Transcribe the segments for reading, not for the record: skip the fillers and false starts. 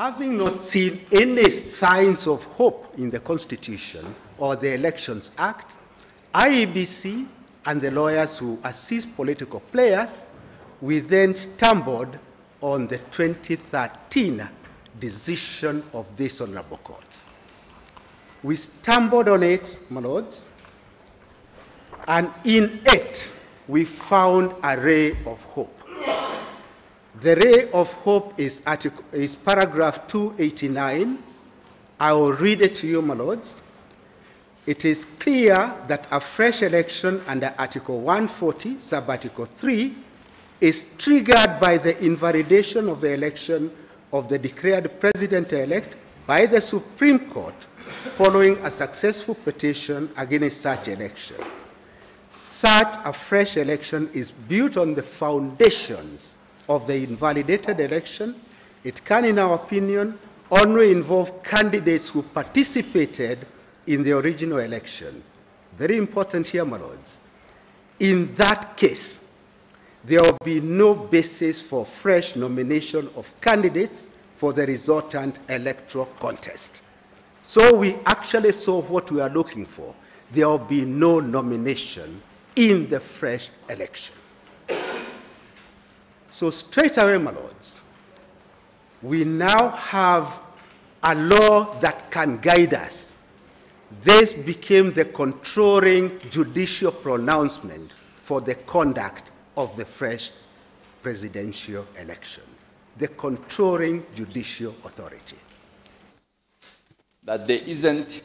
Having not seen any signs of hope in the Constitution or the Elections Act, IEBC and the lawyers who assist political players, we then stumbled on the 2013 decision of this Honorable Court. We stumbled on it, my lords, and in it we found a ray of hope. The ray of hope is paragraph 289. I will read it to you, my lords. It is clear that a fresh election under Article 140, Sub-Article 3, is triggered by the invalidation of the election of the declared president-elect by the Supreme Court following a successful petition against such election. Such a fresh election is built on the foundations of the invalidated election. It can, in our opinion, only involve candidates who participated in the original election. Very important here, my lords. In that case, there will be no basis for fresh nomination of candidates for the resultant electoral contest. So we actually saw what we are looking for. There will be no nomination in the fresh election. So straight away, my lords, we now have a law that can guide us. This became the controlling judicial pronouncement for the conduct of the fresh presidential election, the controlling judicial authority. That there isn't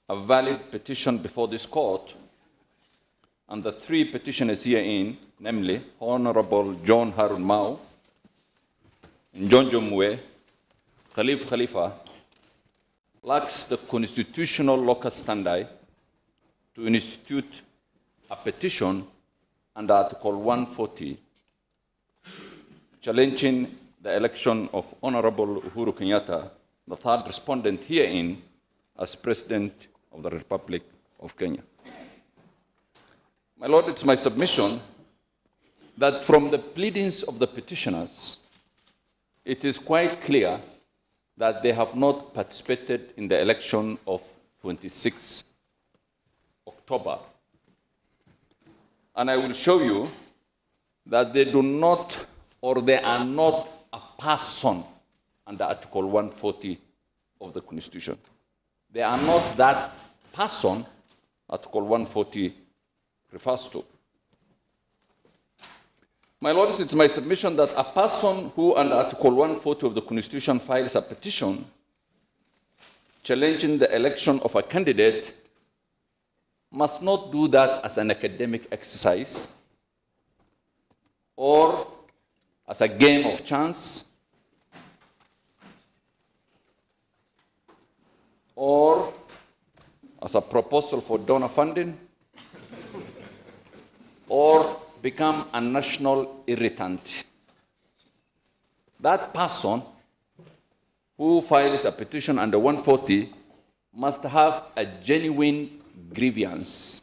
a valid petition before this court, and the three petitioners herein, namely Honorable John Harun Mao, Njonjo Mwe, Khalif Khalifa, lacks the constitutional locus standi to institute a petition under Article 140, challenging the election of Honorable Uhuru Kenyatta, the third respondent herein, as President of the Republic of Kenya. My Lord, it's my submission that from the pleadings of the petitioners, it is quite clear that they have not participated in the election of 26 October. And I will show you that they do not, or they are not a person under Article 140 of the Constitution. They are not that person Article 140 refers to. My Lords, it's my submission that a person who under Article 140 of the Constitution files a petition challenging the election of a candidate must not do that as an academic exercise or as a game of chance or as a proposal for donor funding or become a national irritant. That person who files a petition under 140 must have a genuine grievance